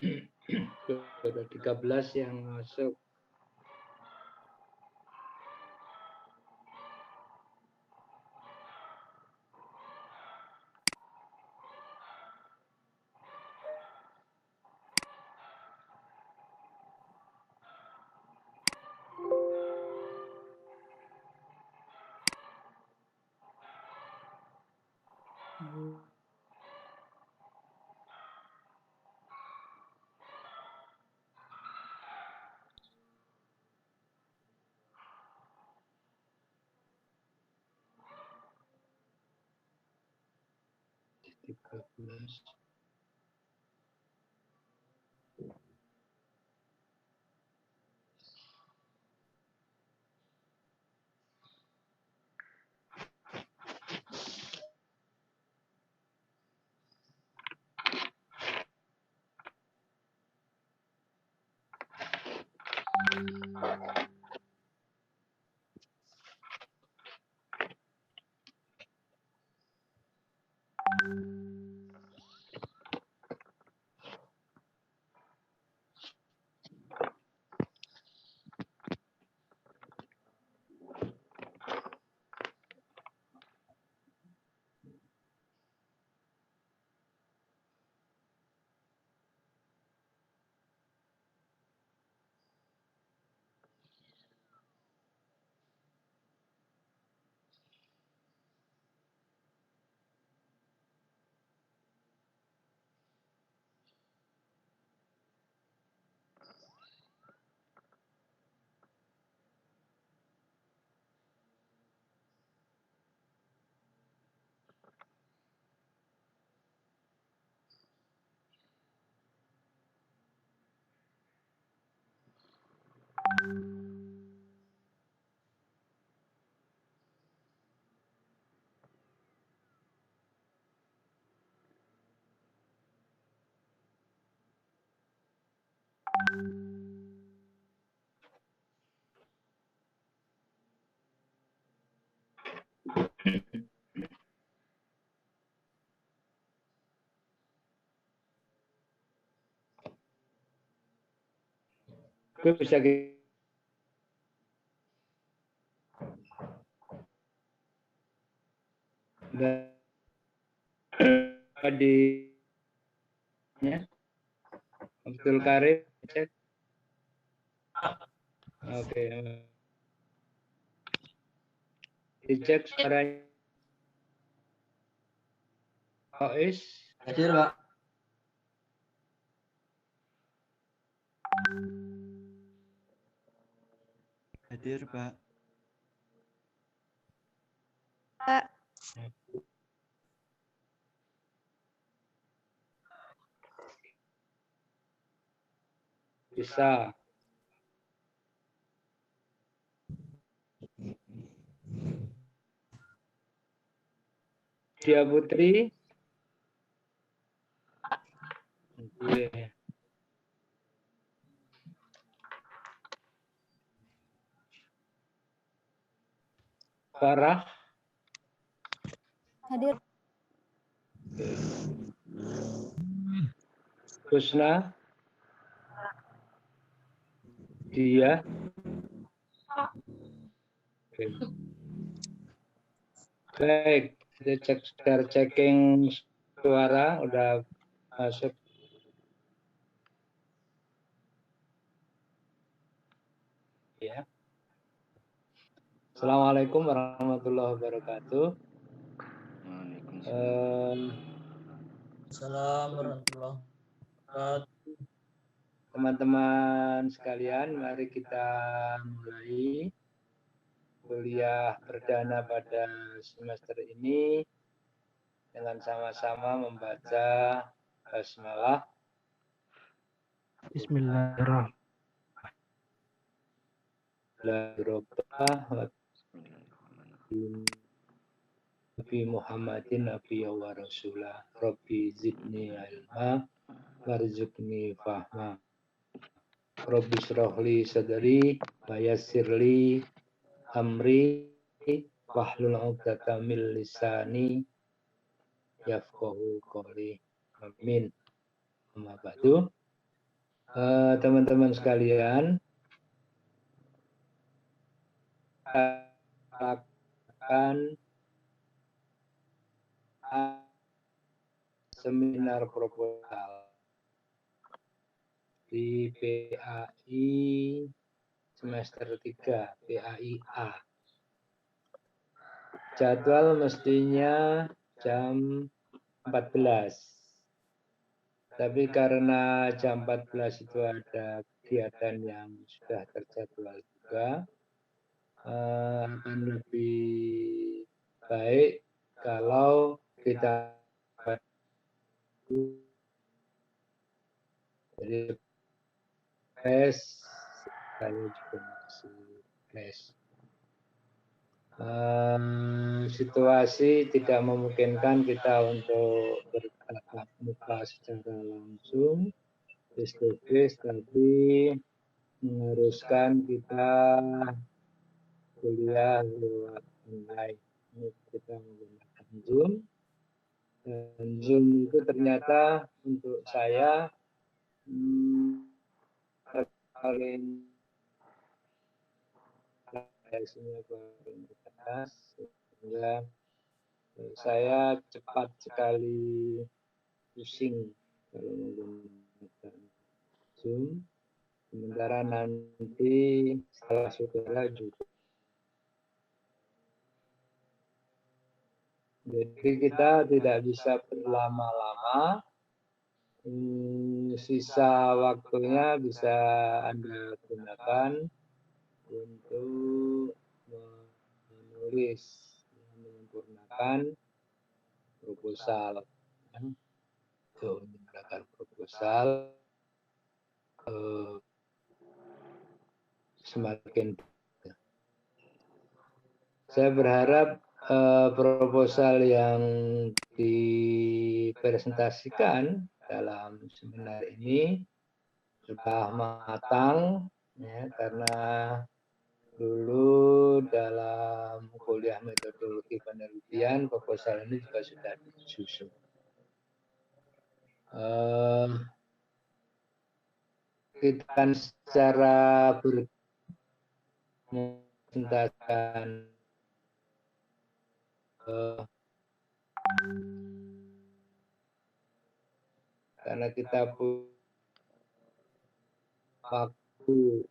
Sudah 13 yang masuk. Gue bisa di ya. Abdul Karim cek. Oke. Dicek suaranya. Ois. Hadir, Pak. Hadir, Pak. Pak. Bisa. Dia Putri. Oke. Farah. Hadir. Husna. Dia. Oke. Baik, kita cek checking suara udah masuk. Ya. Assalamualaikum warahmatullahi wabarakatuh. Assalamualaikum warahmatullahi wabarakatuh. Teman-teman sekalian, mari kita mulai kuliah perdana pada semester ini dengan sama-sama membaca basmalah. Bismillahirrahmanirrahim. Nabi Muhammadin Nabi wa Rasulah. Rabbi zidni ilma warzuqni fahma. Rabbi syrahli sadri wa yassirli amri wahlul 'uqdatam min lisani yafqahu qawli. Amin. Amma ba'du. teman-teman sekalian, akan seminar proposal di PAI semester 3, PAI A. Jadwal mestinya jam 14. Tapi karena jam 14 itu ada kegiatan yang sudah terjadwal juga, akan lebih baik kalau kita jadi saya juga masih situasi tidak memungkinkan kita untuk bertatap muka secara langsung face to face, tapi mengharuskan kita kuliah lewat online. Kita menggunakan Zoom, dan Zoom itu ternyata untuk saya paling sehingga saya cepat sekali pusing kalau menggunakan Zoom. Sementara nanti salah saudara juga. Jadi kita tidak bisa berlama-lama. Sisa waktunya bisa Anda gunakan untuk menulis, menyempurnakan proposal. Menggunakan proposal semakin. Saya berharap proposal yang dipresentasikan dalam seminar ini sudah matang, ya, karena dulu dalam kuliah metodologi penelitian proposal ini juga sudah disusun. Kita secara berpresentasikan karena kita punya waktu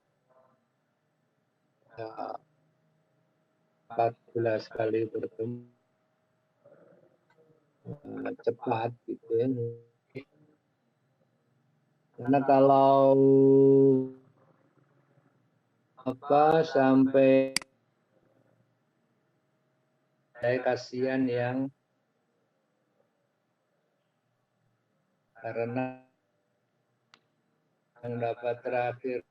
14 kali bertemu cepat gitu ya. Karena kalau sampai saya kasihan yang karena yang dapat terakhir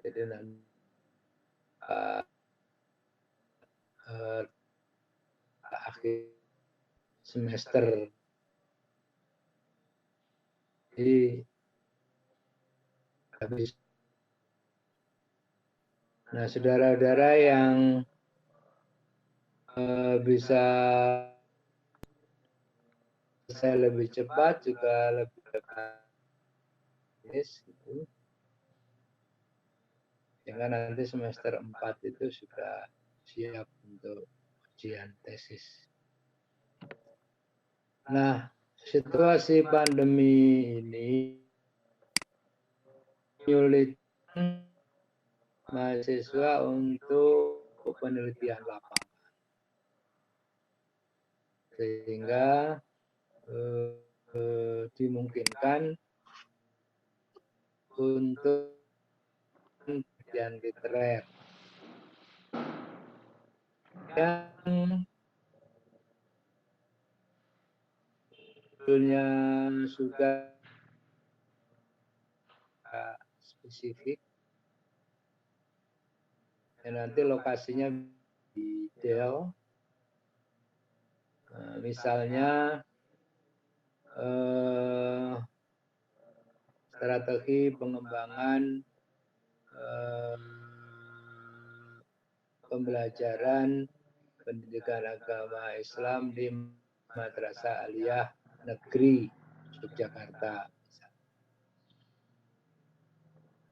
jadi nanti akhir semester jadi habis. Nah, saudara-saudara yang bisa saya lebih cepat juga lebih dekat gitu. Sehingga nanti semester 4 itu sudah siap untuk ujian tesis. Nah, situasi pandemi ini menyulitkan mahasiswa untuk penelitian lapangan. Sehingga dimungkinkan untuk penelitian literer yang sebetulnya sudah spesifik dan nanti lokasinya di Dell, misalnya strategi pengembangan pembelajaran pendidikan agama Islam di Madrasah Aliyah Negeri Yogyakarta.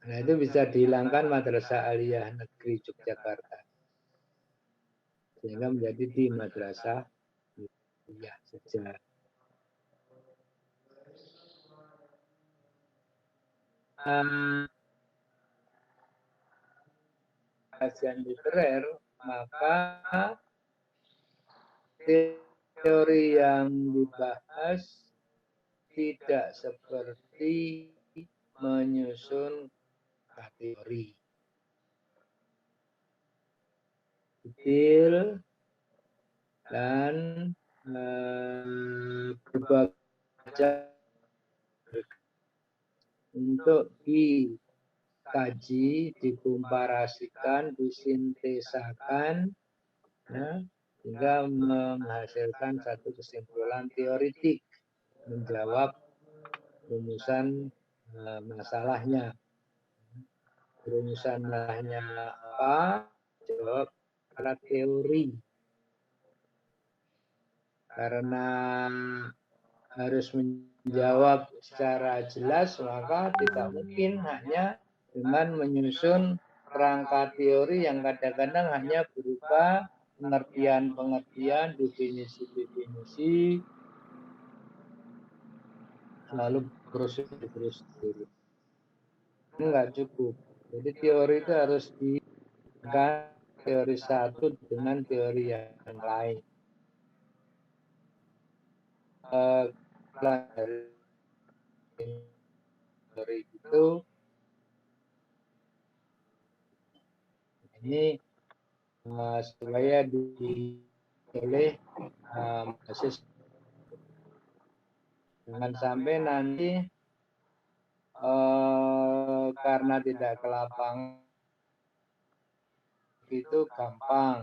Nah, itu bisa dihilangkan Madrasah Aliyah Negeri Yogyakarta, sehingga menjadi di Madrasah Aliyah saja. Kajian literer, maka teori yang dibahas tidak seperti menyusun kategori. Detail dan berbaca untuk dikaji, dikomparasikan, disintesakan, ya, hingga menghasilkan satu kesimpulan teoritik, menjawab rumusan masalahnya. Rumusan masalahnya apa? Jawab secara teori. Karena harus menjawab secara jelas, maka tidak mungkin hanya dengan menyusun rangka teori yang kadang-kadang hanya berupa pengertian-pengertian, definisi-definisi, lalu prosedur-prosedur. Ini enggak cukup. Jadi teori itu harus dihubungkan teori satu dengan teori yang lain. Teori itu ini supaya oleh mahasiswa, jangan sampai nanti karena tidak ke lapangan itu gampang,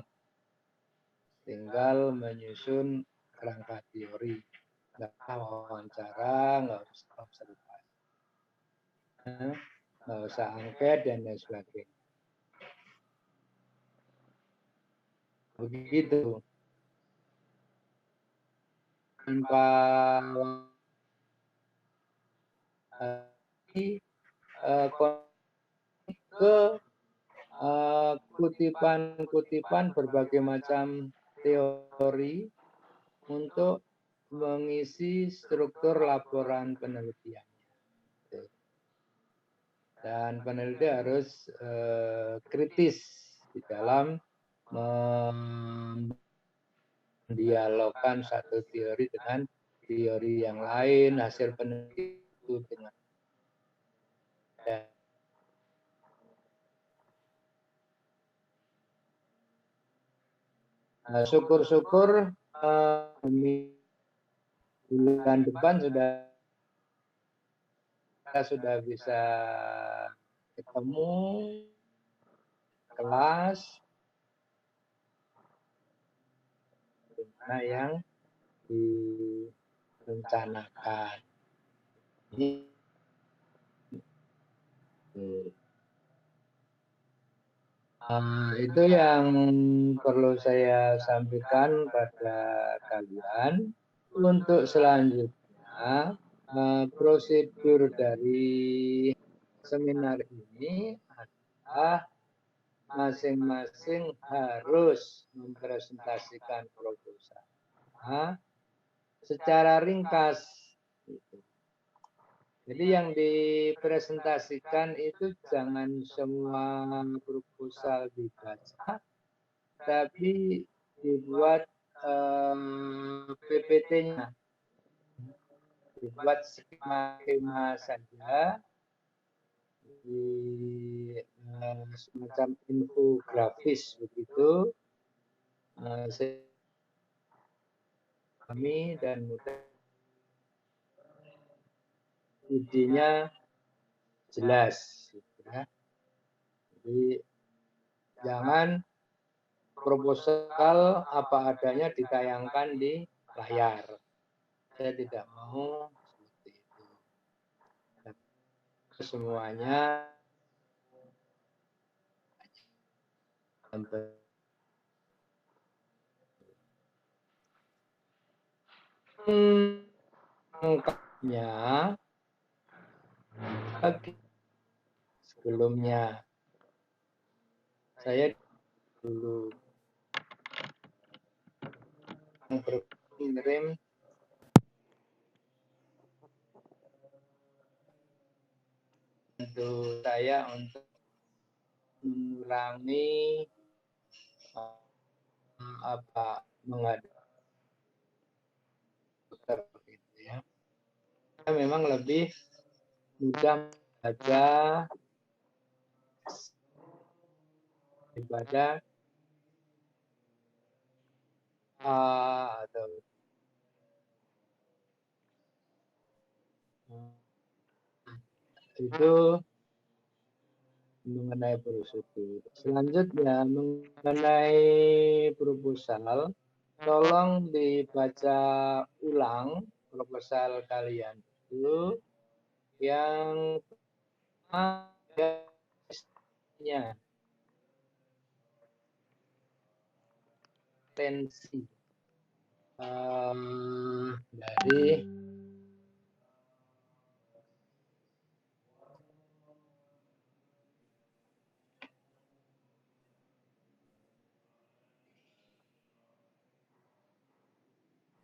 tinggal menyusun kerangka teori, nggak usah wawancara, nggak usah observasi, nggak usah angket dan lain sebagainya. Begitu. Tanpa ke kutipan-kutipan berbagai macam teori untuk mengisi struktur laporan penelitian. Dan peneliti harus kritis di dalam mendialogkan satu teori dengan teori yang lain, hasil penelitian itu dengan syukur-syukur bulan depan sudah bisa ketemu kelas mana yang direncanakan. Itu yang perlu saya sampaikan pada kalian. Untuk selanjutnya, prosedur dari seminar ini adalah masing-masing harus mempresentasikan proposal secara ringkas. Jadi yang dipresentasikan itu jangan semua proposal dibaca, tapi dibuat PPT-nya, dibuat skema saja, di semacam infografis begitu, kami dan mudah idenya jelas. Ya. Jadi jangan proposal apa adanya ditayangkan di layar. Saya tidak mau seperti itu. Semuanya lengkapnya sebelumnya saya dulu mengirim untuk saya untuk mengurangi menghadapi gitu ya. Memang lebih mudah baca daripada atau itu mengenai prosedur. Selanjutnya mengenai proposal, tolong dibaca ulang proposal kalian itu yang nya tensi dari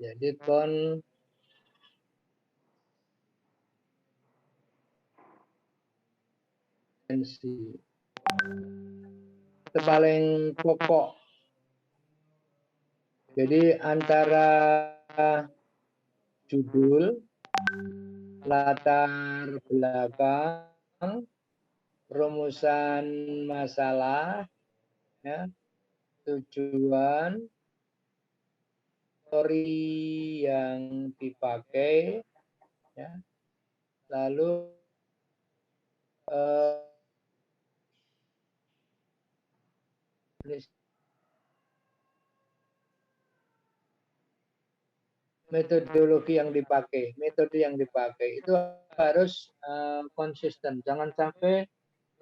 jadi tensi itu paling pokok. Jadi antara judul, latar belakang, rumusan masalah, ya, tujuan, teori yang dipakai, ya, lalu metodologi yang dipakai, metode yang dipakai itu harus konsisten. Jangan sampai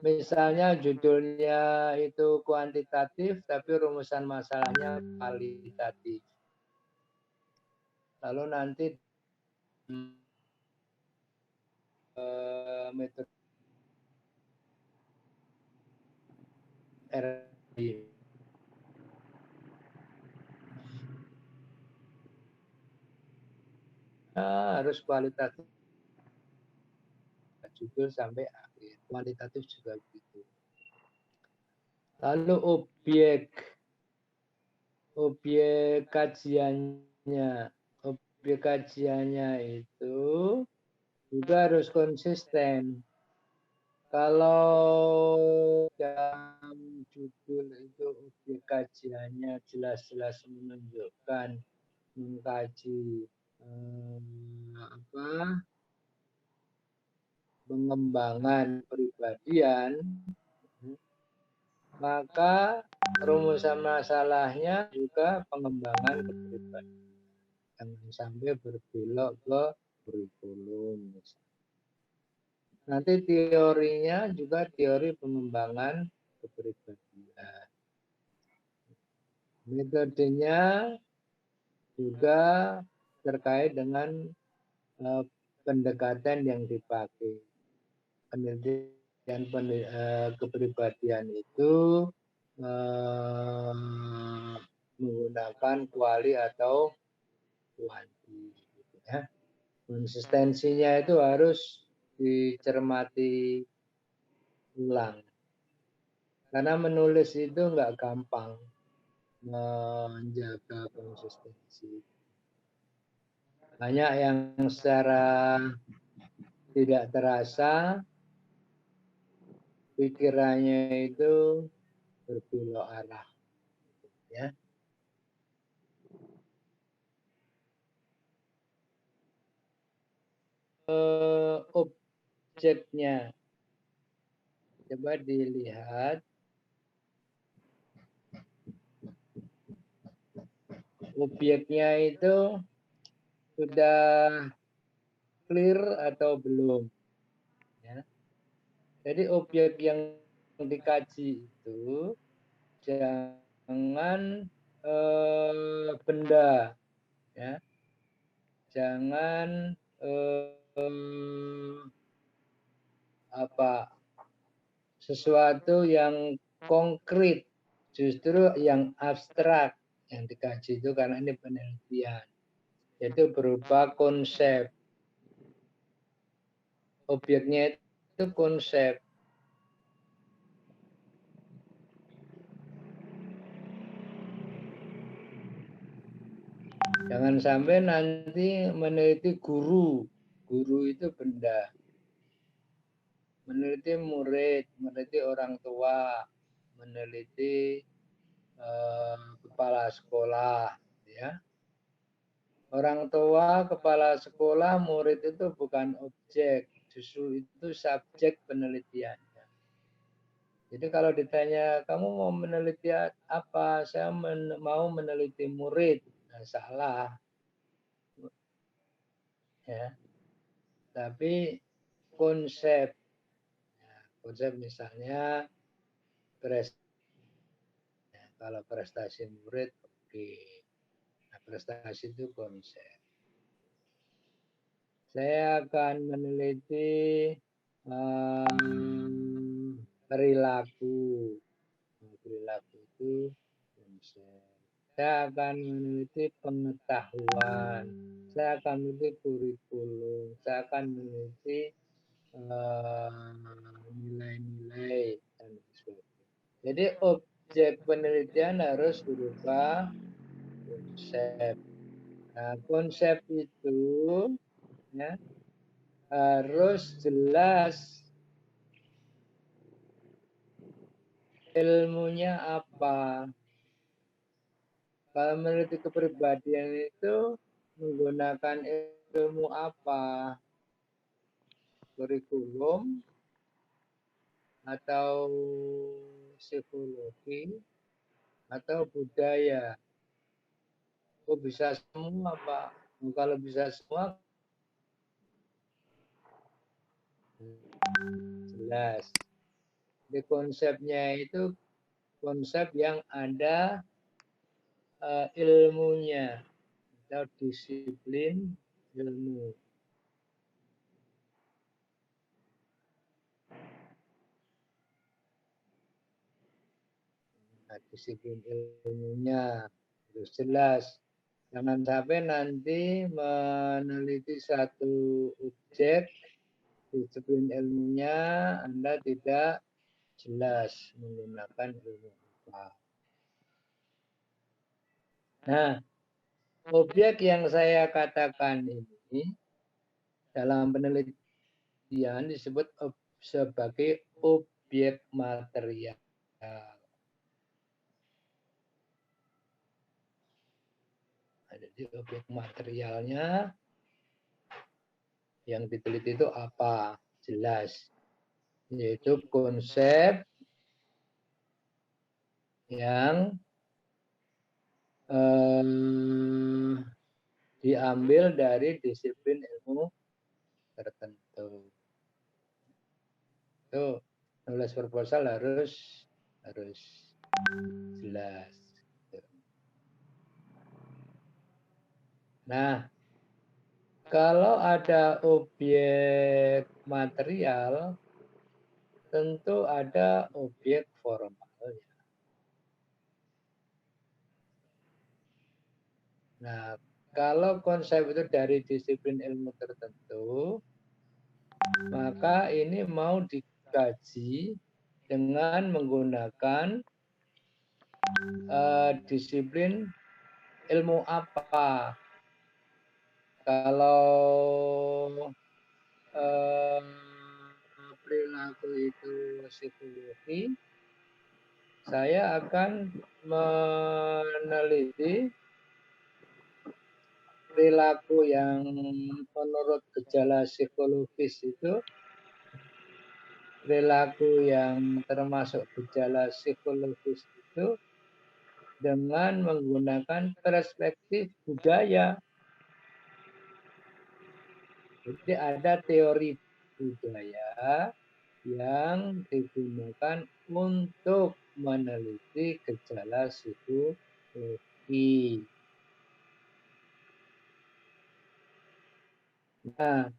misalnya judulnya itu kuantitatif, tapi rumusan masalahnya kualitatif. Lalu nanti metode RI. Harus kualitatif judul sampai akhir. Kualitatif juga begitu. Lalu objek kajiannya itu juga harus konsisten. Kalau dalam judul itu objek kajiannya jelas-jelas menunjukkan mengkaji pengembangan kepribadian, maka rumusan masalahnya juga pengembangan kepribadian. Jangan sampai berbelok ke kurikulum. Nanti teorinya juga teori pengembangan kepribadian. Metodenya juga terkait dengan pendekatan yang dipakai. Penelitian kepribadian itu menggunakan kuali atau kuanti. Ya. Konsistensinya itu harus dicermati ulang. Karena menulis itu nggak gampang menjaga konsistensi. Banyak yang secara tidak terasa pikirannya itu berbelok arah. Ya. Objeknya, coba dilihat. Objeknya itu sudah clear atau belum? Ya. Jadi objek yang dikaji itu jangan benda, ya. jangan sesuatu yang konkret, justru yang abstrak yang dikaji itu karena ini penelitian. Itu berupa konsep. Objeknya itu konsep. Jangan sampai nanti meneliti guru. Guru itu benda. Meneliti murid, meneliti orang tua, meneliti kepala sekolah, ya. Orang tua, kepala sekolah, murid itu bukan objek, justru itu subjek penelitiannya. Jadi kalau ditanya, kamu mau meneliti apa? Saya mau meneliti murid. Nah, salah. Ya. Tapi konsep. Nah, konsep misalnya, kalau prestasi murid, oke. Nah, prestasi itu konsep. Saya akan meneliti perilaku. Perilaku itu konsep. Saya akan meneliti pengetahuan. Saya akan meneliti kurikulum. Saya akan meneliti nilai-nilai dan sebagainya. Jadi objek penelitian harus berupa konsep. Nah, konsep itu ya, harus jelas ilmunya apa. Kalau meneliti kepribadian itu menggunakan ilmu apa? Kurikulum atau psikologi atau budaya? Oh, bisa semua, Pak. Kalau bisa semua jelas. Di konsepnya itu konsep yang ada ilmunya atau disiplin ilmu. Nah, disiplin ilmunya harus jelas. Jangan sampai nanti meneliti satu objek, disiplin ilmunya Anda tidak jelas menggunakan ilmu apa. Nah, objek yang saya katakan ini dalam penelitian disebut sebagai objek material. Jadi objek materialnya yang diteliti itu apa? Jelas. Yaitu konsep yang diambil dari disiplin ilmu tertentu. Itu nulis proposal harus jelas. Nah, kalau ada objek material, tentu ada objek formal. Nah, kalau konsep itu dari disiplin ilmu tertentu, maka ini mau dikaji dengan menggunakan disiplin ilmu apa. Kalau perilaku itu psikologi, saya akan meneliti perilaku yang menurut gejala psikologis itu, perilaku yang termasuk gejala psikologis itu dengan menggunakan perspektif budaya. Jadi ada teori budaya yang digunakan untuk meneliti gejala psikologi. Nah,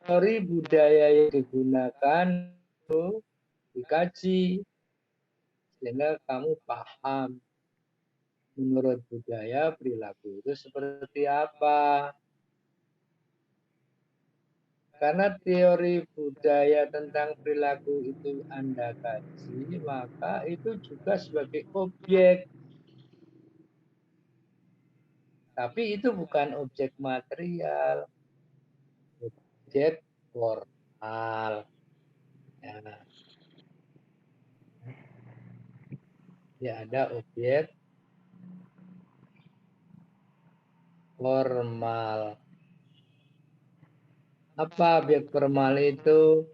teori budaya yang digunakan itu dikaji sehingga kamu paham menurut budaya perilaku itu seperti apa. Karena teori budaya tentang perilaku itu Anda kaji, maka itu juga sebagai objek. Tapi itu bukan objek material, objek formal. Ya, ada objek formal. Apa objek formal itu?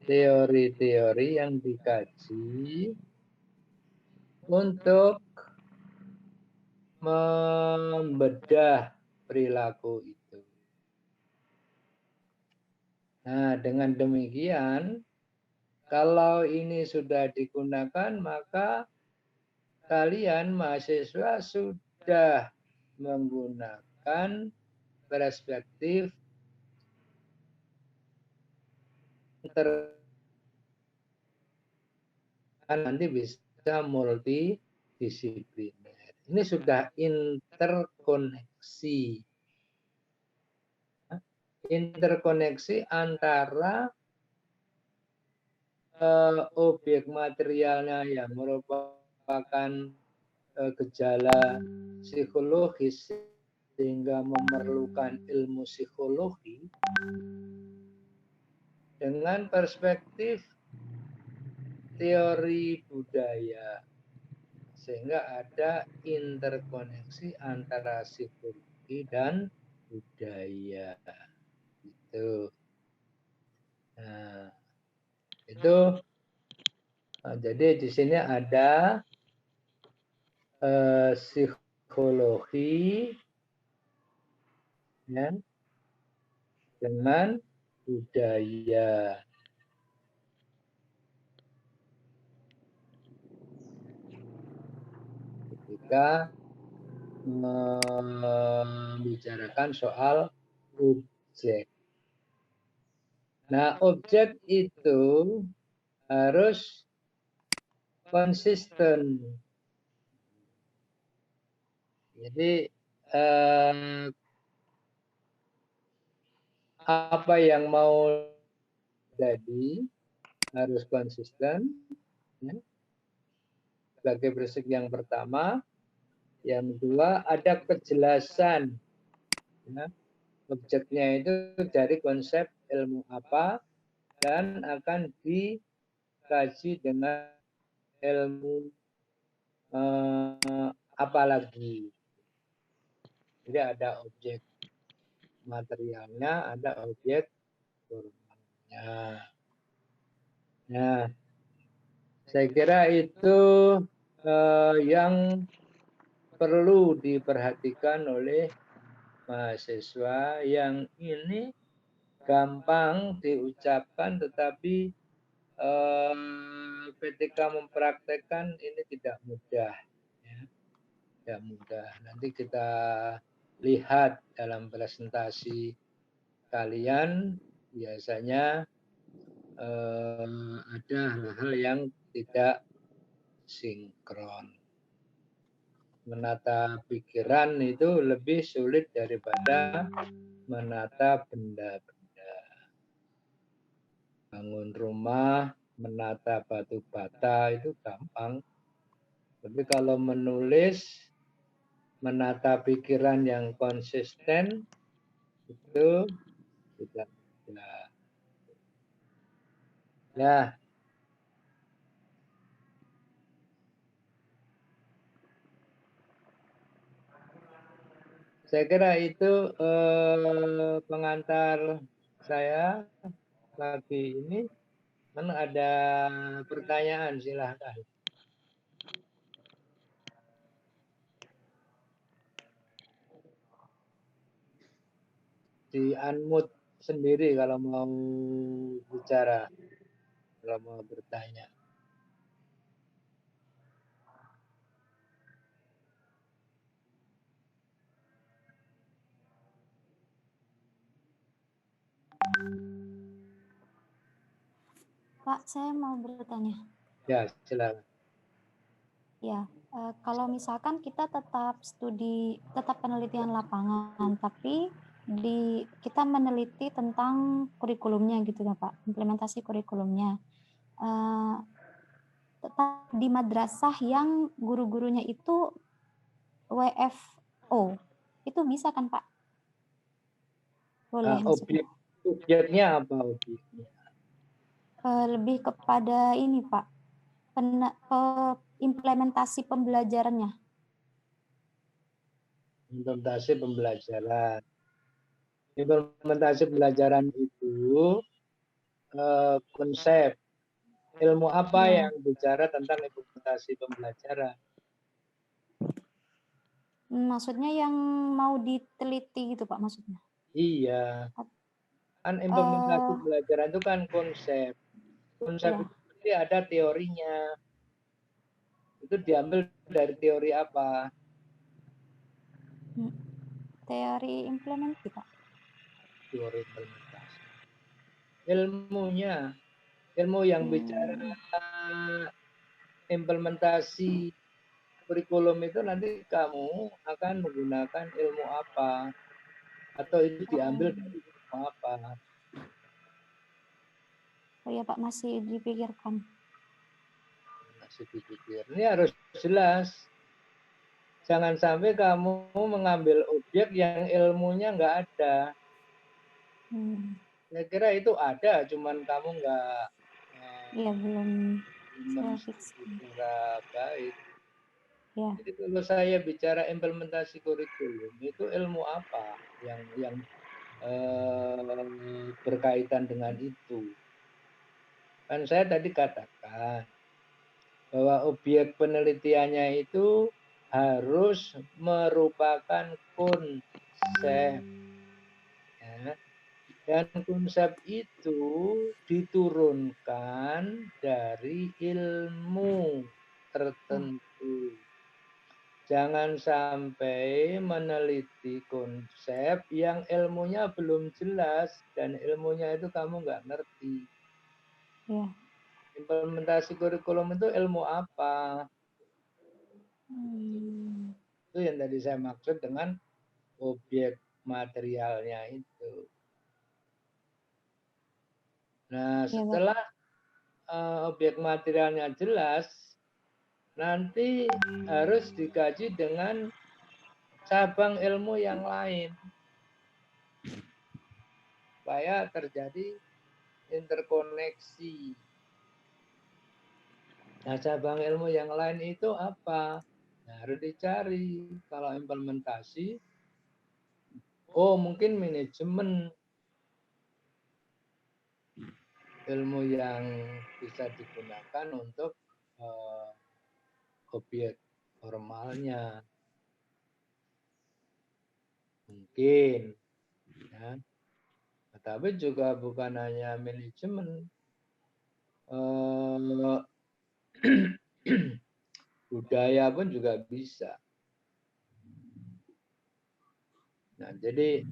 Teori-teori yang dikaji untuk membedah perilaku itu. Nah, dengan demikian, kalau ini sudah digunakan, maka kalian mahasiswa sudah menggunakan perspektif nanti bisa multidisipliner. Ini sudah interkoneksi. Interkoneksi antara objek materialnya yang merupakan gejala psikologis sehingga memerlukan ilmu psikologi dengan perspektif teori budaya sehingga ada interkoneksi antara psikologi dan budaya itu. Nah, itu jadi di sini ada psikologi ya, dengan budaya. Ketika membicarakan soal objek. Nah, objek itu harus konsisten. Jadi apa yang mau jadi harus konsisten. Sebagai prinsip yang pertama. Yang kedua, ada kejelasan. Ya, objeknya itu dari konsep ilmu apa dan akan dikaji dengan ilmu apa lagi. Jadi ada objek materialnya, ada objek formalnya. Nah, saya kira itu yang perlu diperhatikan oleh mahasiswa yang ini gampang diucapkan tetapi ketika mempraktekkan ini tidak mudah. Ya. Tidak mudah. Nanti kita lihat dalam presentasi kalian biasanya ada hal-hal yang tidak sinkron. Menata pikiran itu lebih sulit daripada menata benda-benda. Bangun rumah, menata batu bata itu gampang. Tapi kalau menulis, menata pikiran yang konsisten itu tidak mudah. Ya. Saya kira itu pengantar saya pagi ini. Mana ada pertanyaan silahkan. Di unmute sendiri kalau mau bicara, kalau mau bertanya. Pak, saya mau bertanya. Ya, silakan. Ya, kalau misalkan kita tetap penelitian lapangan, tapi kita meneliti tentang kurikulumnya gitu ya Pak, implementasi kurikulumnya. Tetap di madrasah yang guru-gurunya itu WFO, itu bisa kan Pak? Boleh maksudnya. Objeknya apa objeknya? Lebih kepada ini Pak, implementasi pembelajarannya. Implementasi pembelajaran. Implementasi pembelajaran itu konsep ilmu apa yang bicara tentang implementasi pembelajaran? Maksudnya yang mau diteliti gitu Pak maksudnya? Iya. Kan implementasi pembelajaran itu kan konsep. Konsep itu pasti ada teorinya. Itu diambil dari teori apa? Teori implementasi Pak. Teori implementasi. Ilmunya, ilmu yang bicara implementasi kurikulum itu nanti kamu akan menggunakan ilmu apa? Atau itu diambil dari ilmu apa? Oh ya Pak, masih dipikirkan. Masih dipikir. Ini harus jelas. Jangan sampai kamu mengambil objek yang ilmunya nggak ada. Saya kira itu ada, cuman kamu nggak belum secara baik. Ya. Jadi kalau saya bicara implementasi kurikulum, itu ilmu apa yang berkaitan dengan itu? Kan saya tadi katakan bahwa objek penelitiannya itu harus merupakan konsep. Ya. Dan konsep itu diturunkan dari ilmu tertentu. Jangan sampai meneliti konsep yang ilmunya belum jelas dan ilmunya itu kamu nggak ngerti. Ya. Implementasi kurikulum itu ilmu apa? Itu yang tadi saya maksud dengan objek materialnya itu. Nah, setelah objek materialnya jelas, nanti harus dikaji dengan cabang ilmu yang lain. Supaya terjadi interkoneksi. Nah, cabang ilmu yang lain itu apa? Nah, harus dicari. Kalau implementasi, mungkin manajemen ilmu yang bisa digunakan untuk objek formalnya. Mungkin. Ya. Tapi juga bukan hanya manajemen. Budaya pun juga bisa. Nah, jadi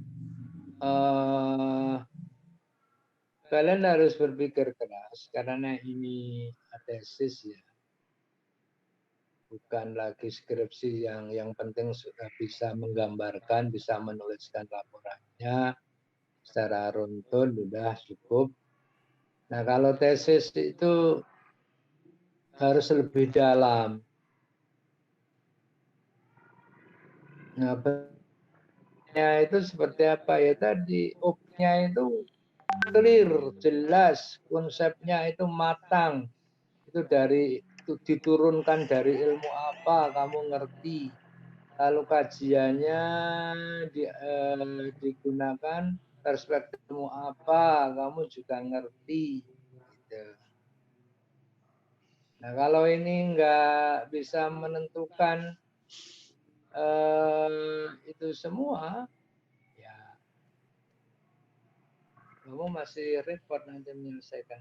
kalian harus berpikir keras karena ini tesis ya. Bukan lagi skripsi yang penting sudah bisa menggambarkan, bisa menuliskan laporannya secara runtun sudah cukup. Nah, kalau tesis itu harus lebih dalam. Nah, itu seperti apa ya tadi? Objeknya itu clear, jelas, konsepnya itu matang. Itu diturunkan dari ilmu apa, kamu ngerti. Lalu kajiannya digunakan perspektif ilmu apa, kamu juga ngerti. Gitu. Nah, kalau ini nggak bisa menentukan itu semua, ya kamu masih repot nanti menyelesaikan.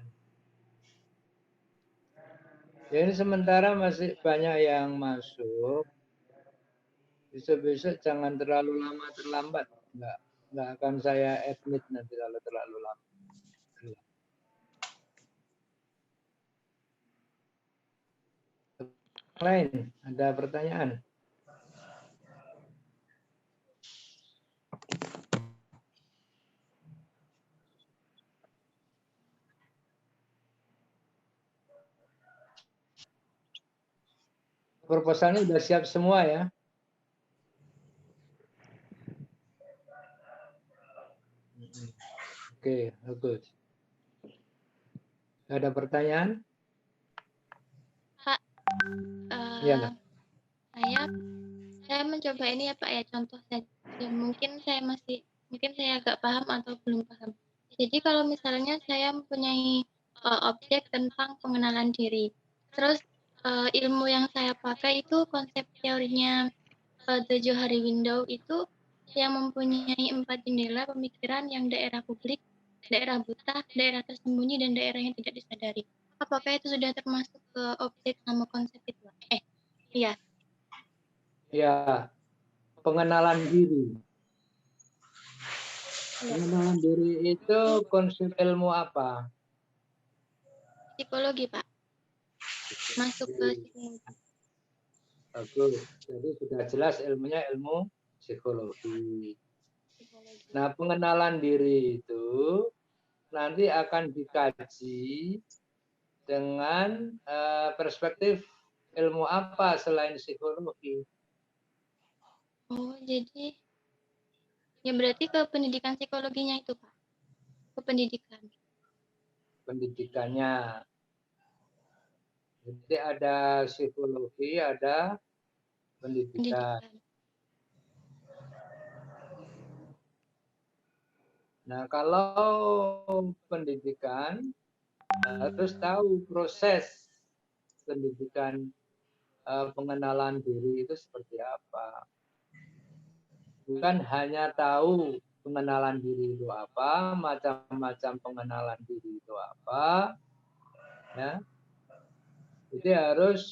Ya ini sementara masih banyak yang masuk. Besok-besok jangan terlalu lama terlambat. Nggak akan saya admit nanti kalau terlalu lama. lain ada pertanyaan? Proposalnya sudah siap semua ya? Oke, bagus. Ada pertanyaan? Pak, Ya. saya mencoba ini ya Pak ya, contoh saja. Mungkin saya agak paham atau belum paham. Jadi kalau misalnya saya mempunyai objek tentang pengenalan diri, terus ilmu yang saya pakai itu konsep teorinya The Johari Window itu yang mempunyai 4 jendela pemikiran yang daerah publik, daerah buta, daerah tersembunyi, dan daerah yang tidak disadari. Apakah itu sudah termasuk ke objek sama konsep itu? Iya. Ya, pengenalan diri. Pengenalan diri itu konsep ilmu apa? Psikologi, Pak. Masuk ke psikologi. Bagus. Jadi sudah jelas ilmunya ilmu psikologi. Nah, pengenalan diri itu nanti akan dikaji dengan perspektif ilmu apa selain psikologi. Oh, jadi ya berarti ke pendidikan psikologinya itu, Pak. Ke pendidikan. Pendidikannya. Jadi ada psikologi, ada pendidikan. Nah, kalau pendidikan harus tahu proses pendidikan pengenalan diri itu seperti apa. Bukan hanya tahu pengenalan diri itu apa, macam-macam pengenalan diri itu apa, ya. Jadi harus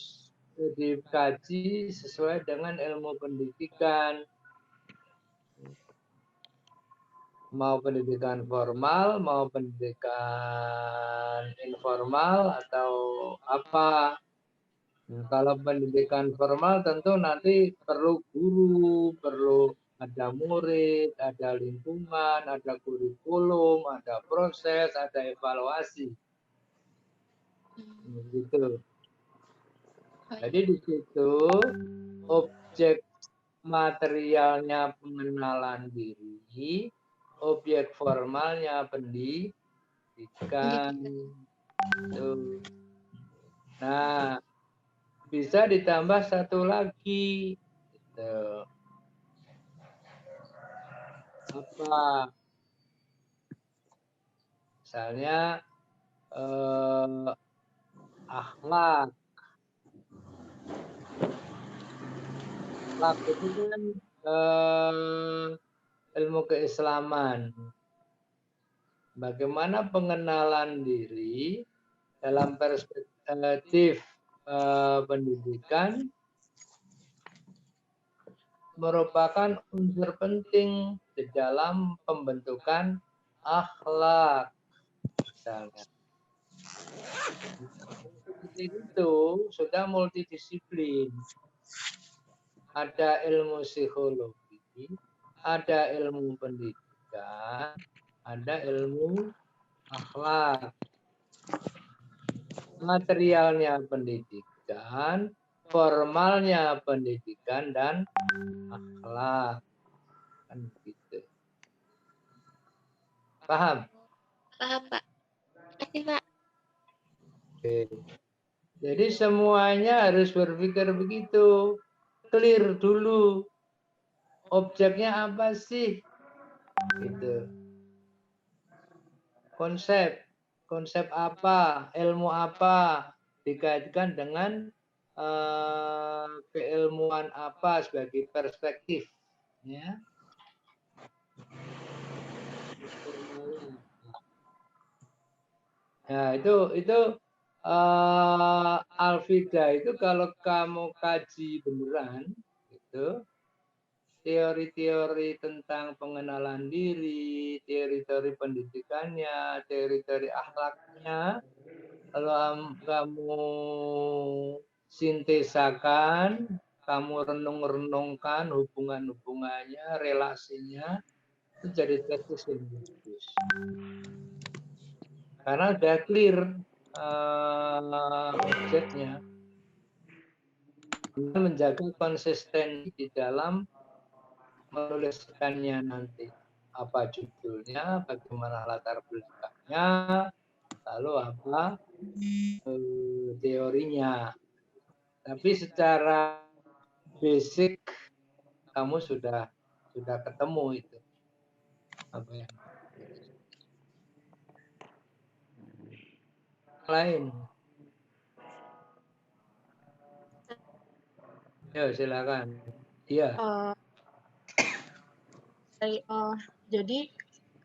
dikaji sesuai dengan ilmu pendidikan. Mau pendidikan formal, mau pendidikan informal atau apa. Nah, kalau pendidikan formal tentu nanti perlu guru, perlu ada murid, ada lingkungan, ada kurikulum, ada proses, ada evaluasi. Gitu. Jadi di situ objek materialnya pengenalan diri, objek formalnya pendidikan. Nah, bisa ditambah satu lagi. Gitu. Apa? Misalnya akhlak. Akhlak itu kan ilmu keislaman. Bagaimana pengenalan diri dalam perspektif pendidikan merupakan unsur penting di dalam pembentukan akhlak, misalnya. Seperti itu sudah multidisiplin. Ada ilmu psikologi, ada ilmu pendidikan, ada ilmu akhlak. Materialnya pendidikan, formalnya pendidikan, dan akhlak. Kan gitu. Paham? Paham, Pak. Terima kasih, Pak. Oke. Jadi semuanya harus berpikir begitu. Clear dulu. Objeknya apa sih? Gitu. Konsep apa, ilmu apa, dikaitkan dengan keilmuan apa sebagai perspektif, ya. Nah, itu Alfida itu kalau kamu kaji beneran, itu teori-teori tentang pengenalan diri, teori-teori pendidikannya, teori-teori akhlaknya, kalau kamu sintesakan, kamu renung-renungkan hubungan-hubungannya, relasinya, itu jadi tesis yang bagus. Karena udah clear objeknya. Menjaga konsistensi di dalam menuliskannya nanti. Apa judulnya, bagaimana latar belakangnya, lalu apa teorinya. Tapi secara basic kamu sudah ketemu itu. Apa yang lain? Ya, silakan. Iya. Jadi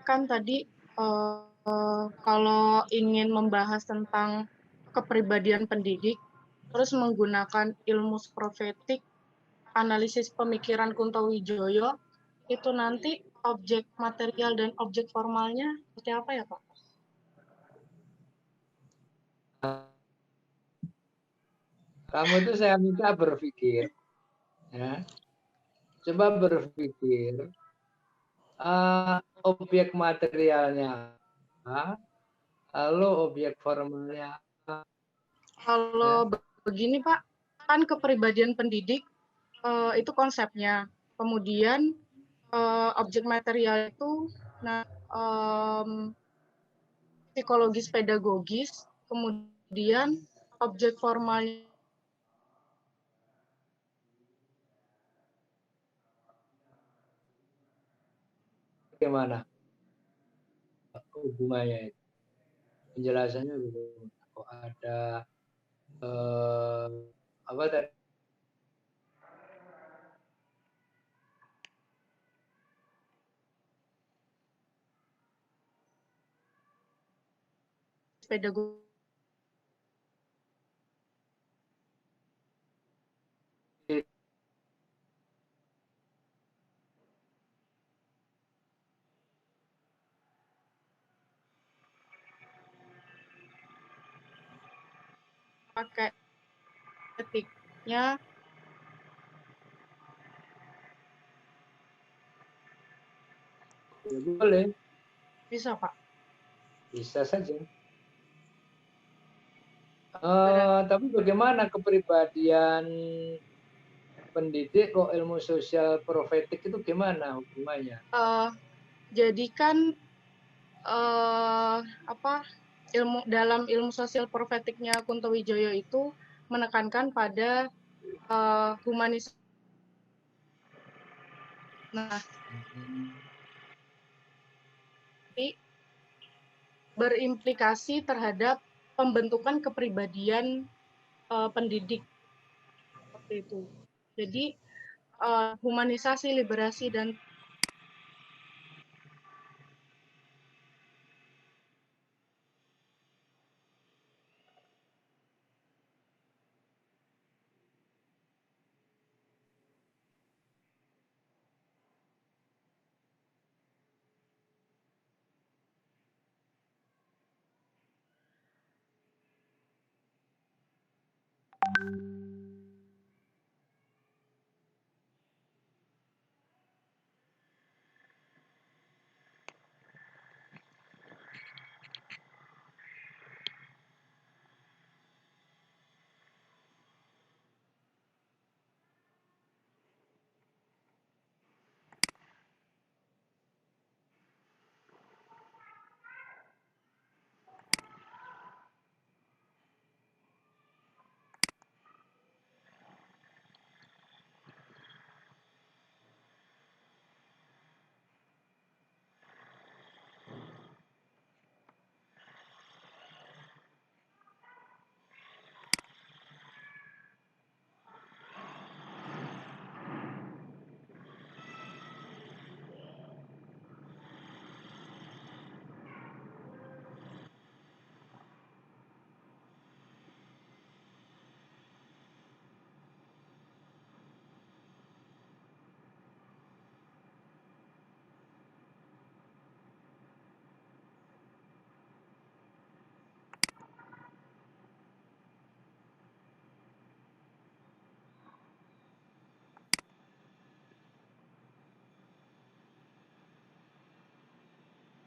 kan tadi kalau ingin membahas tentang kepribadian pendidik, terus menggunakan ilmu profetik, analisis pemikiran Kuntowijoyo, itu nanti objek material dan objek formalnya seperti apa ya, Pak? Kamu itu saya minta berpikir, ya. Coba berpikir objek materialnya apa, lalu objek formalnya apa. Kalau begini, Pak, kan kepribadian pendidik itu konsepnya. Kemudian objek material itu psikologis pedagogis, kemudian objek formalnya Bagaimana hubungannya itu? Penjelasannya bagaimana? Kok ada apa tadi? pedagogis. Pakai etiknya Ya, boleh, bisa, Pak. bisa saja. Tapi bagaimana kepribadian pendidik kok ilmu sosial profetik itu gimana hubungannya? Jadi kan dalam ilmu sosial profetiknya Kuntowijoyo itu menekankan pada humanisme. Nah, berimplikasi terhadap pembentukan kepribadian pendidik seperti itu. Jadi humanisasi, liberasi, dan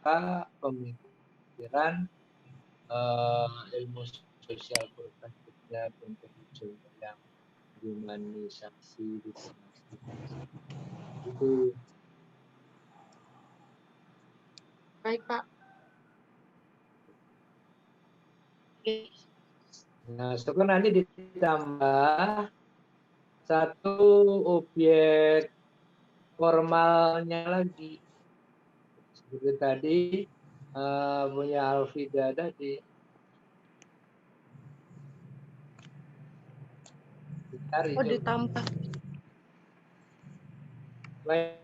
kerangka pemikiran ilmu sosial progresifnya Kunto Wijoyo yang humanisasi itu. Baik, Pak. Oke. Nah, setelah nanti ditambah satu objek formalnya lagi. Seperti tadi punya Alfida tadi. Bentar, Oh, itu ditambah.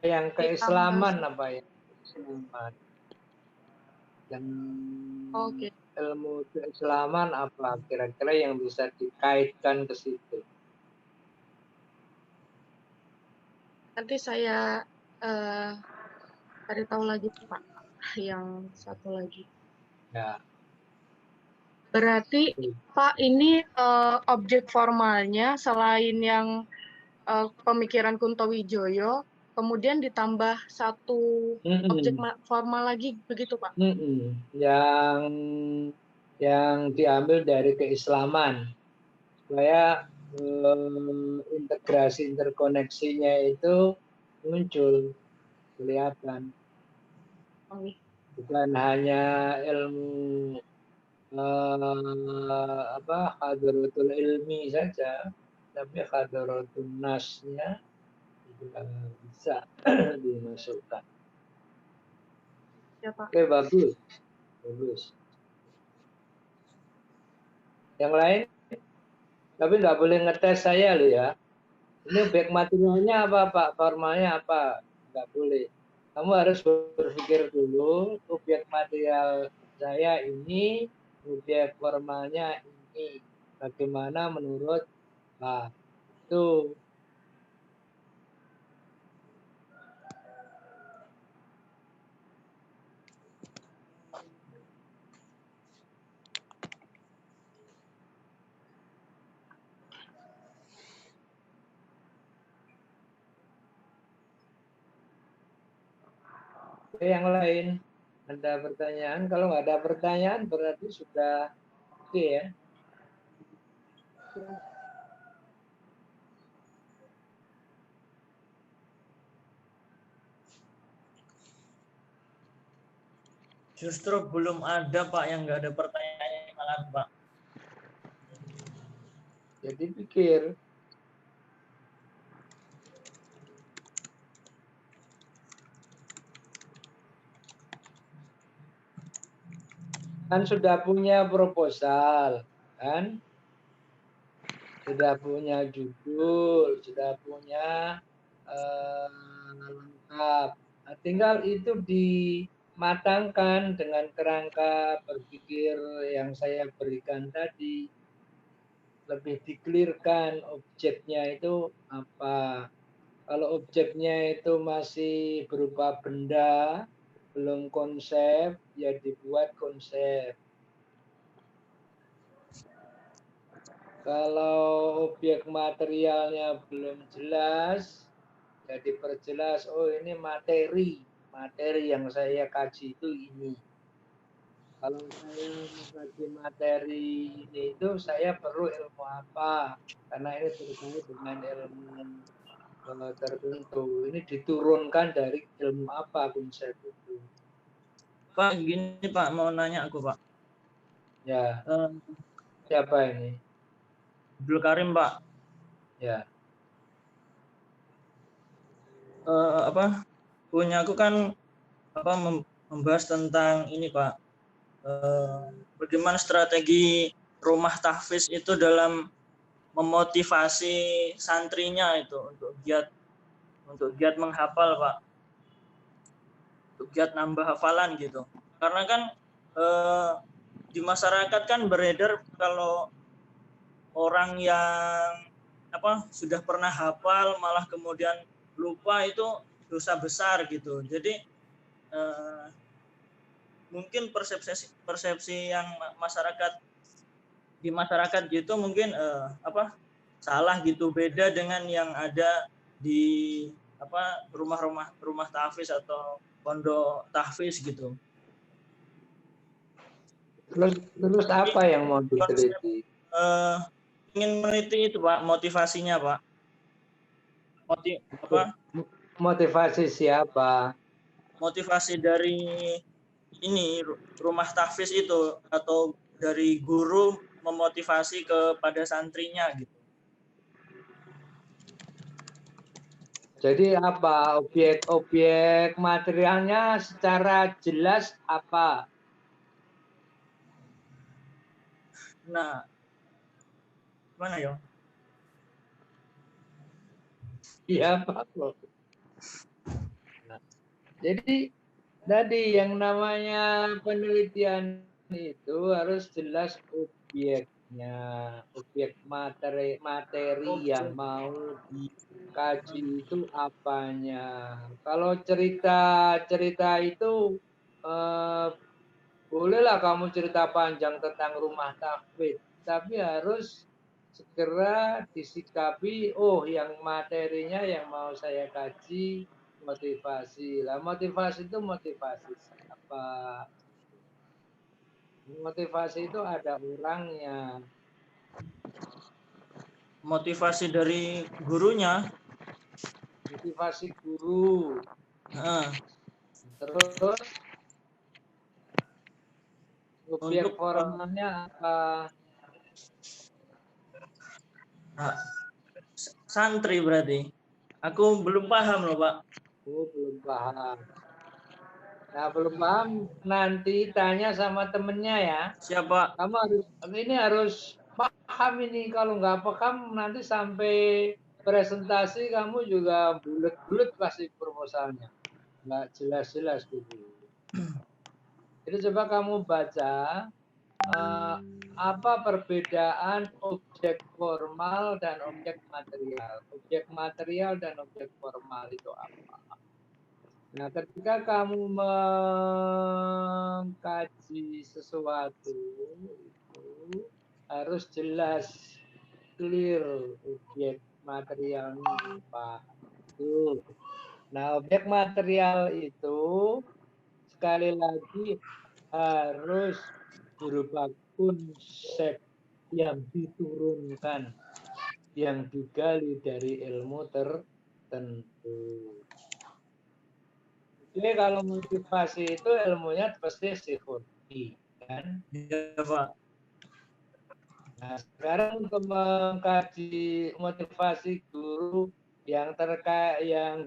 yang keislaman apa ya? Keislaman. Dan Oke. ilmu keislaman apa kira-kira yang bisa dikaitkan ke situ? Nanti saya cari tahu lagi, Pak. Yang satu lagi. Ya. Berarti, Pak, ini objek formalnya selain yang pemikiran Kunto Wijoyo, kemudian ditambah satu objek formal lagi, begitu, Pak? Yang diambil dari keislaman, supaya integrasi interkoneksinya itu muncul, kelihatan. Bukan hanya ilmu hadratul ilmi saja, tapi hadratul nasnya juga bisa dimasukkan. Ya, Pak. Oke, bagus. Yang lain, tapi nggak boleh ngetes saya loh ya. Ini objek materialnya apa, Pak? Formalnya apa? Nggak boleh. Kamu harus berpikir dulu, objek material saya ini, objek formalnya ini. Bagaimana menurut Pak? Itu. Yang lain, ada pertanyaan? Kalau nggak ada pertanyaan berarti sudah oke ya. Justru belum ada, Pak, yang nggak ada pertanyaan malah, Pak. Jadi pikir. Kan sudah punya proposal, kan? Sudah punya judul, sudah punya lengkap. Nah, tinggal itu dimatangkan dengan kerangka berpikir yang saya berikan tadi. Lebih dikelirkan objeknya itu apa. Kalau objeknya itu masih berupa benda, belum konsep, ya dibuat konsep. Kalau objek materialnya belum jelas, ya diperjelas, oh ini materi yang saya kaji itu ini. Kalau saya mengkaji materi ini itu saya perlu ilmu apa? Karena ini terkait dengan ilmu tertentu. Ini diturunkan dari ilmu apa konsep itu? Pak, gini Pak, mau nanya aku, Pak. Ya. Siapa ini? Abdul Karim, Pak. Ya. Punya aku kan membahas tentang ini, Pak. Bagaimana strategi rumah tahfiz itu dalam memotivasi santrinya itu untuk giat menghafal, Pak. Untuk giat nambah hafalan gitu. Karena kan di masyarakat kan beredar kalau orang yang sudah pernah hafal malah kemudian lupa itu dosa besar gitu. Jadi mungkin persepsi yang di masyarakat gitu mungkin salah gitu, beda dengan yang ada di rumah tahfiz atau pondok tahfiz gitu. Terus apa yang mau diteliti? Ingin meneliti itu Pak, motivasinya Pak. Motivasi siapa? Motivasi dari ini rumah tahfiz itu, atau dari guru memotivasi kepada santrinya gitu. Jadi apa objek materialnya secara jelas apa? Nah, mana ya? Iya Pak. Nah, jadi tadi yang namanya penelitian itu harus jelas objeknya, objek materi yang mau dikaji itu apanya. Kalau cerita itu bolehlah kamu cerita panjang tentang rumah tahfiz, tapi harus segera disikapi, oh yang materinya yang mau saya kaji motivasi. Lah motivasi itu motivasi apa? Motivasi itu ada orangnya. Motivasi dari gurunya. Motivasi guru. Terus objek formalnya apa? Santri berarti. Aku belum paham loh Pak. Oh, belum paham. Nah, belum paham nanti tanya sama temennya ya. Siapa? Kamu harus paham ini. Kalau nggak paham nanti sampai presentasi kamu juga bulet-bulet pasti proposalnya. Nggak jelas-jelas gitu. Jadi coba kamu baca apa perbedaan objek formal dan objek material. Objek material dan objek formal itu apa? Nah, ketika kamu mengkaji sesuatu itu harus jelas, clear objek materialnya apa. Tuh. Nah, objek material itu sekali lagi harus berupa konsep yang diturunkan, yang digali dari ilmu tertentu. Jadi kalau motivasi itu ilmunya pasti psikologi, kan? Iya Pak. Nah, sekarang untuk mengkaji motivasi guru yang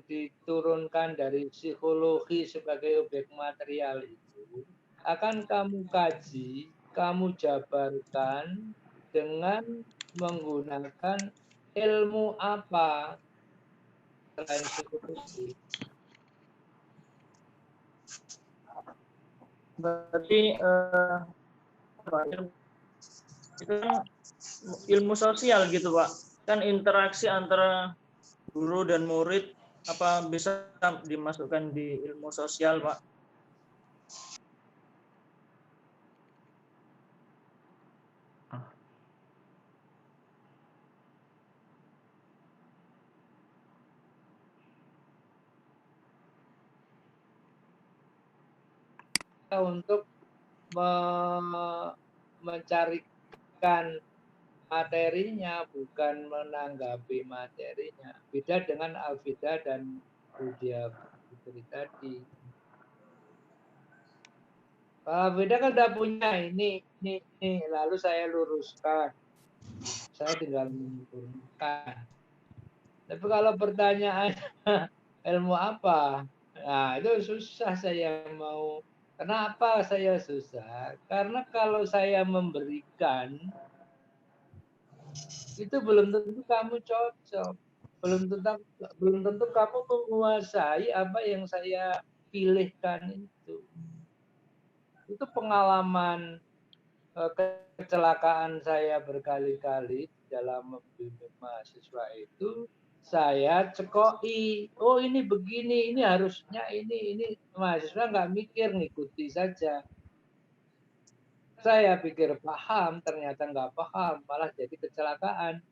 diturunkan dari psikologi sebagai objek material itu akan kamu kaji, kamu jabarkan dengan menggunakan ilmu apa selain psikologi. Berarti itu kan ilmu sosial gitu Pak. Kan interaksi antara guru dan murid apa bisa dimasukkan di ilmu sosial Pak? Untuk mencarikan materinya, bukan menanggapi materinya. Beda dengan Alvida dan Budia Putri tadi. Alvida kan udah punya ini, lalu saya luruskan. Saya tinggal menyempurnakan. Tapi kalau pertanyaan ilmu apa? Nah, itu susah saya mau. Kenapa saya susah? Karena kalau saya memberikan, itu belum tentu kamu cocok. Belum tentu kamu menguasai apa yang saya pilihkan itu. Itu pengalaman kecelakaan saya berkali-kali dalam membimbing mahasiswa itu. Saya cekoi, oh ini begini, ini harusnya ini mahasiswa nggak mikir, ngikuti saja. Saya pikir paham, ternyata nggak paham, malah jadi kecelakaan.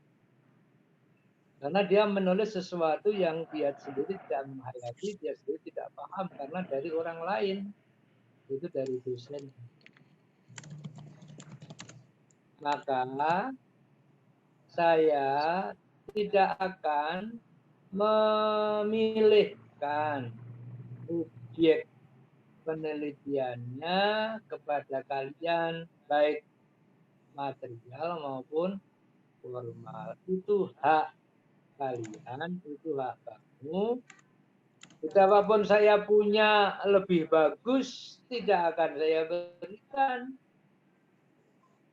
Karena dia menulis sesuatu yang dia sendiri tidak menghayati, dia sendiri tidak paham karena dari orang lain, itu dari dosen. maka saya tidak akan memilihkan objek penelitiannya kepada kalian, baik material maupun formal. Itu hak kalian, itu hak kamu. Betapapun saya punya lebih bagus, tidak akan saya berikan.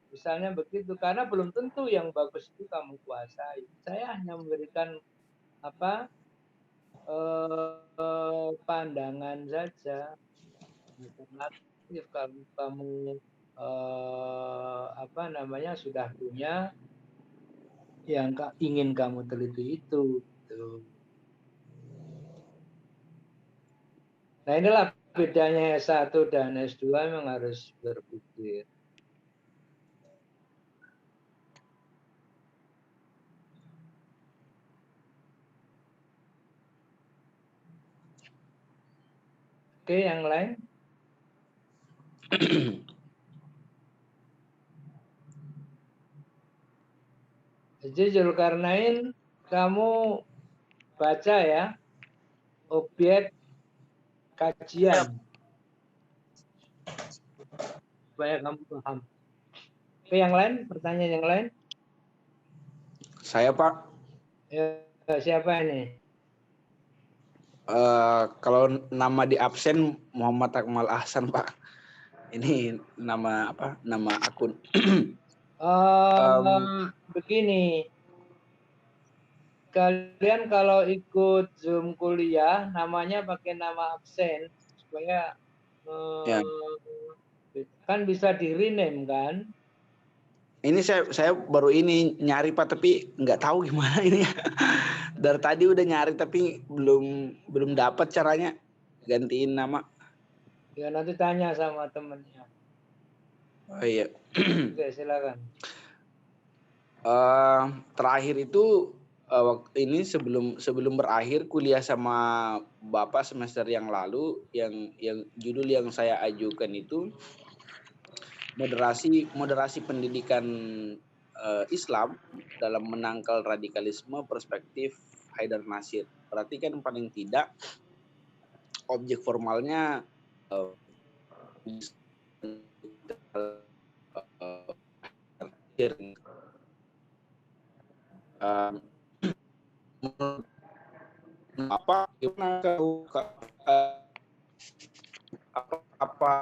Misalnya begitu, karena belum tentu yang bagus itu kamu kuasai. Saya hanya memberikan pandangan saja, alternatif. Kalau kamu sudah punya yang ingin kamu teliti itu. Gitu. Nah, inilah bedanya S1 dan S2, memang harus berpikir. Oke, yang lain? Jadi Zulkarnain, kamu baca ya, objek kajian. Supaya kamu paham. Oke, yang lain? Pertanyaan yang lain? Saya, Pak. Ya, siapa ini? Kalau nama di absen Muhammad Akmal Ahsan, Pak. Ini nama apa? Nama akun. Begini. Kalian kalau ikut Zoom kuliah, namanya pakai nama absen supaya Ya. kan bisa di rename kan? Ini saya baru ini nyari, Pak, tapi nggak tahu gimana ini. Dari tadi udah nyari tapi belum dapat caranya gantiin nama. Ya nanti tanya sama temennya. Oh iya. Oke, silakan. Terakhir itu waktu ini sebelum berakhir kuliah sama Bapak semester yang lalu, yang judul yang saya ajukan itu moderasi pendidikan Islam dalam menangkal radikalisme perspektif Haidar Nasir. Berarti kan paling tidak objek formalnya apa gimana apa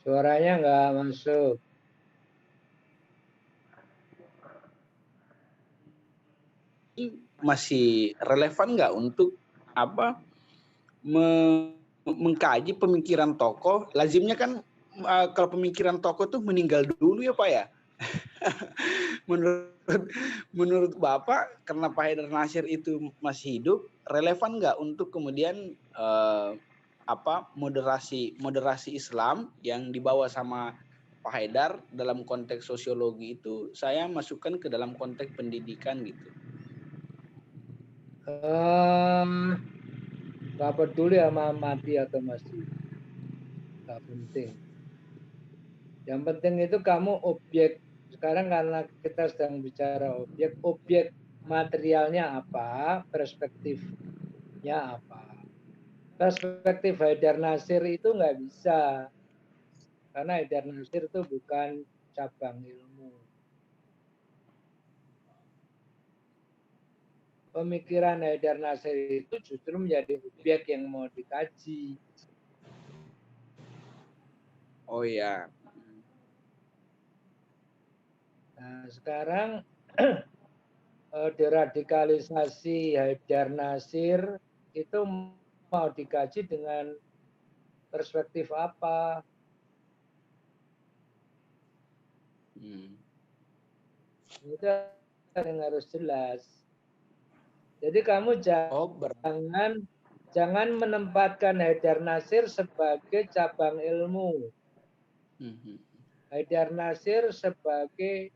Suaranya nggak masuk. masih relevan nggak untuk apa mengkaji pemikiran tokoh? Lazimnya kan kalau pemikiran tokoh tuh meninggal dulu ya, Pak ya. menurut Bapak, karena Pak Haidar Nasir itu masih hidup, relevan nggak untuk kemudian moderasi Islam yang dibawa sama Pak Haidar dalam konteks sosiologi itu saya masukkan ke dalam konteks pendidikan gitu. Gak peduli sama mati atau masih, gak penting. Yang penting itu kamu objek. Sekarang karena kita sedang bicara objek materialnya apa, perspektifnya apa. Perspektif Haidar Nasir itu nggak bisa, karena Haidar Nasir itu bukan cabang ilmu. Pemikiran Haidar Nasir itu justru menjadi objek yang mau dikaji. Oh ya. Nah, sekarang deradikalisasi Haidar Nasir itu mau dikaji dengan perspektif apa? Itu yang harus jelas. Jadi kamu jangan menempatkan Haidar Nasir sebagai cabang ilmu. Haidar Nasir sebagai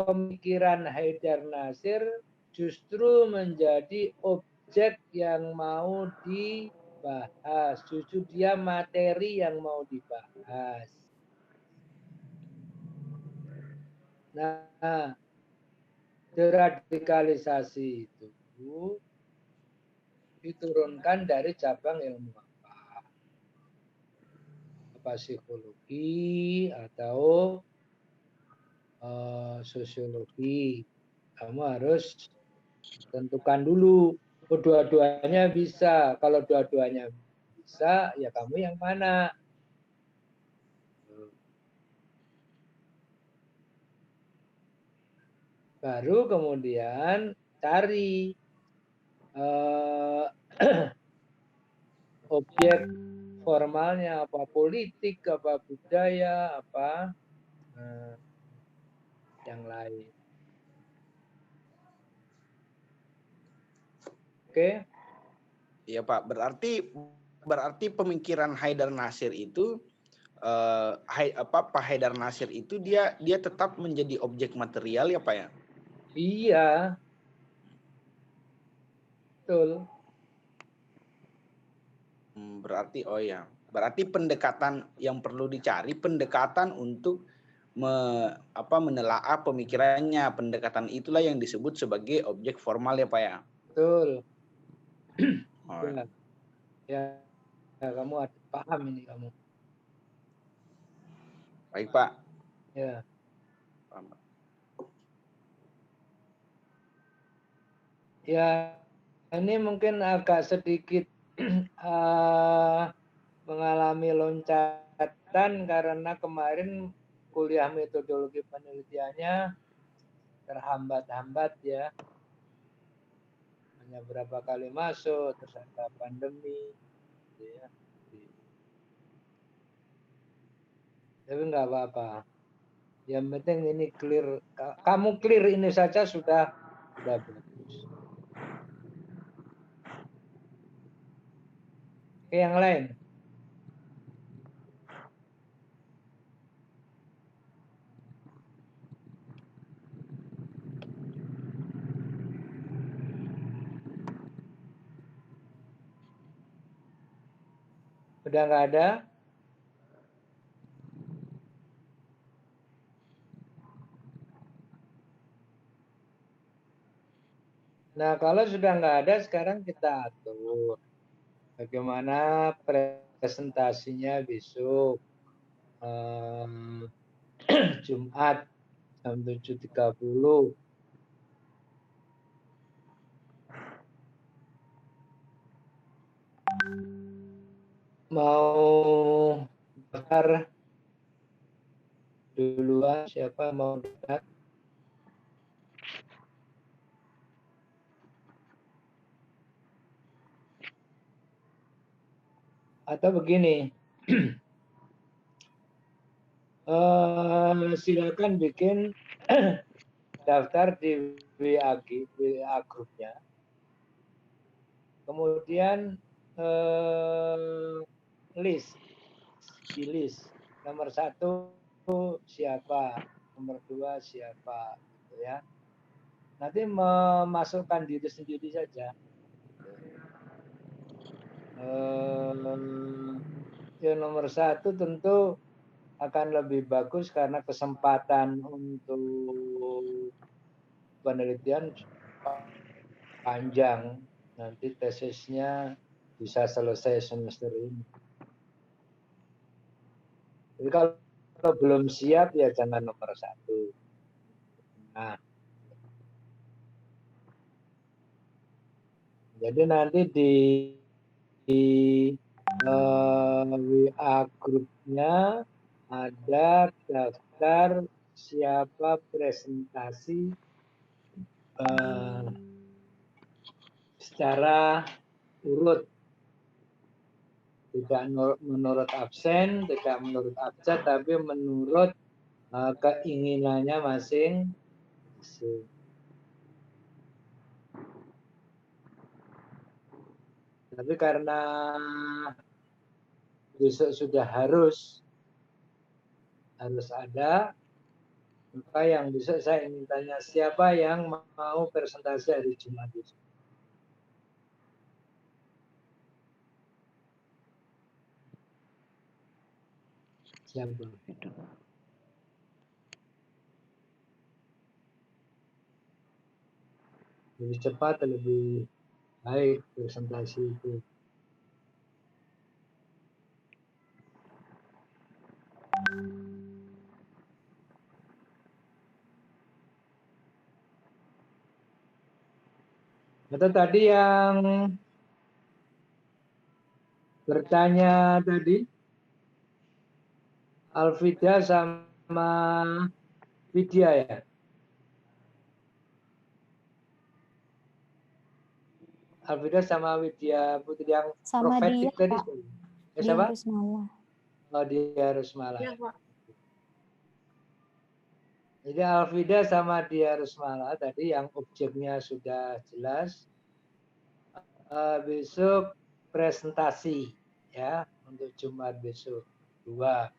pemikiran Haidar Nasir justru menjadi objek yang mau dibahas, justru dia materi yang mau dibahas. Nah, deradikalisasi itu diturunkan dari cabang ilmu apa psikologi atau sosiologi. Kamu harus tentukan dulu. Dua-duanya bisa. Kalau dua-duanya bisa, ya kamu yang mana? Baru kemudian cari objek formalnya, apa politik, apa budaya, apa yang lain. Oke? Iya Pak, berarti pemikiran Haidar Nasir itu Pak Haidar Nasir itu dia tetap menjadi objek material ya Pak ya? Iya. Betul. Berarti pendekatan yang perlu dicari pendekatan untuk menelaah pemikirannya, pendekatan itulah yang disebut sebagai objek formal ya Pak ya? Betul. Oh. Ya, kamu paham ini kamu. Baik Pak. Ya. Ya, ini mungkin agak sedikit mengalami loncatan karena kemarin kuliah metodologi penelitiannya terhambat-hambat ya. Hanya berapa kali masuk, terus ada pandemi. Gitu ya. Tapi nggak apa-apa. Yang penting ini clear. Kamu clear ini saja sudah bagus. Oke, yang lain. Udah nggak ada? Nah, kalau sudah nggak ada, sekarang kita atur. Bagaimana presentasinya besok. Jumat jam 7.30. Mau daftar duluan, siapa mau daftar? Atau begini, silakan bikin daftar di WA grupnya. Kemudian list, di list. Nomor 1 siapa, nomor 2 siapa, gitu ya. Nanti memasukkan diri sendiri saja. Yang nomor 1 tentu akan lebih bagus karena kesempatan untuk penelitian panjang. Nanti tesisnya bisa selesai semester ini. Jadi kalau belum siap ya jangan nomor 1. Nah, jadi nanti di WA grupnya ada daftar siapa presentasi secara urut, tidak menurut absen, tidak menurut abjad, tapi menurut keinginannya masing-masing. Tapi karena besok sudah harus ada, Maka yang besok saya ingin tanya, siapa yang mau presentasi hari Jumat besok? Siapa? Lebih cepat, lebih baik presentasi itu. Atau tadi yang bertanya tadi, Alvida sama Widya ya? Alvida sama Widya Putri yang Sama profetik dia, tadi. Pak. Ya, Dia siapa? harus malah. Oh, dia harus malah. Ya, Pak. Jadi Alvida sama dia Rusmala tadi yang objeknya sudah jelas. Besok presentasi ya untuk Jumat besok 2.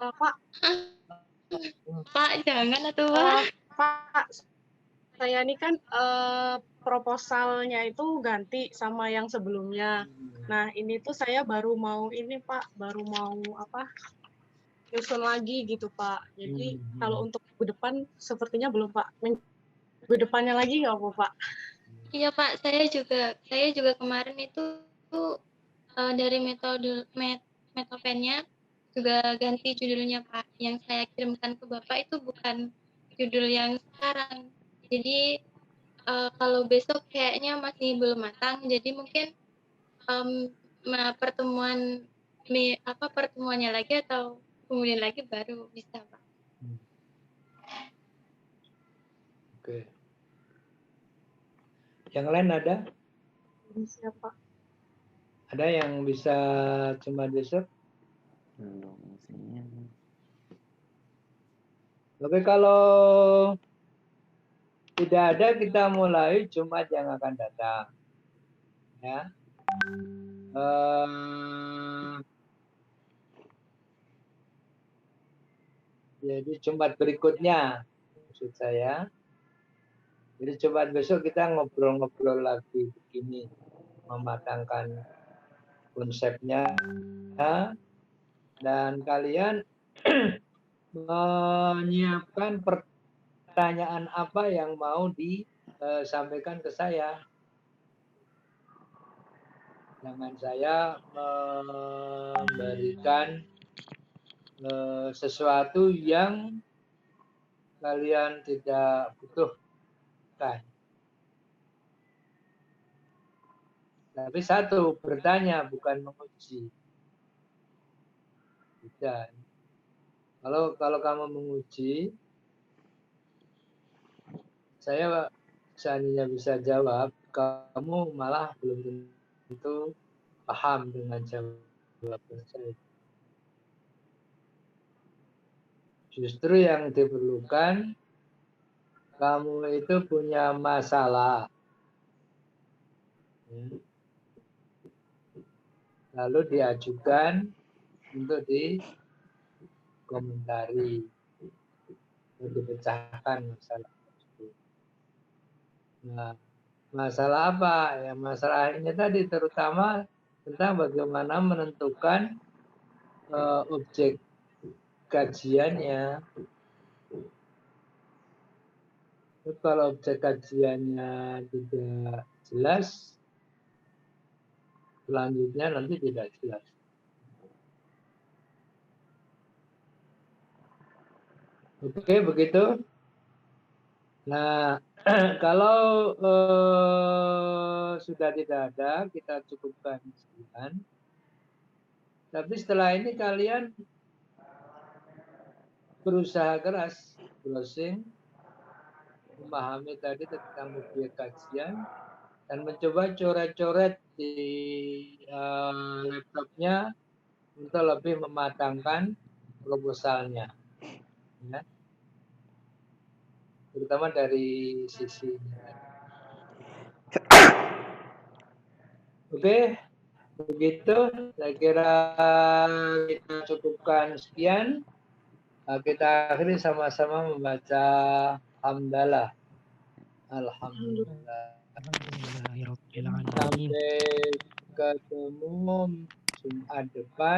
Pak, jangan atau Pak. Pak, saya ini kan proposalnya itu ganti sama yang sebelumnya. Nah, ini tuh saya baru mau ini Pak, baru mau nyusun lagi gitu Pak. Jadi kalau untuk minggu depan sepertinya belum Pak. Minggu depannya lagi nggak apa Pak? Iya Pak, saya juga kemarin itu dari Metopennya juga ganti judulnya Pak. Yang saya kirimkan ke Bapak itu bukan judul yang sekarang. Jadi kalau besok kayaknya masih belum matang. Jadi mungkin pertemuannya lagi atau kemudian lagi baru bisa Pak. Oke. Yang lain ada? Siapa? Ada yang bisa Jumat besok? Oke, kalau tidak ada kita mulai Jumat yang akan datang. Ya. Jadi Jumat berikutnya maksud saya. Jadi Jumat besok kita ngobrol-ngobrol lagi begini, mematangkan konsepnya, dan kalian menyiapkan pertanyaan apa yang mau disampaikan ke saya. Jangan saya memberikan sesuatu yang kalian tidak butuhkan. Tapi satu, bertanya bukan menguji. Tidak. Kalau kamu menguji, saya seandainya bisa jawab, kamu malah belum tentu paham dengan jawaban saya. Justru yang diperlukan, kamu itu punya masalah. Lalu diajukan untuk dikomentari, untuk dipecahkan masalah tersebut. Nah, masalah apa? Ya, masalahnya tadi terutama tentang bagaimana menentukan objek kajiannya. Kalau objek kajiannya tidak jelas, selanjutnya nanti tidak jelas. Oke, begitu. Nah, kalau sudah tidak ada, kita cukupkan sekian. Tapi setelah ini kalian berusaha keras, browsing, memahami tadi tentang objek kajian, dan mencoba coret-coret di laptopnya untuk lebih mematangkan proposalnya. Ya. Terutama dari sisi Oke, begitu. Saya kira kita cukupkan sekian. Kita akhiri sama-sama membaca hamdalah. Alhamdulillah. Alhamdulillahirabbil alamin. Sampai ketemu Jumat depan.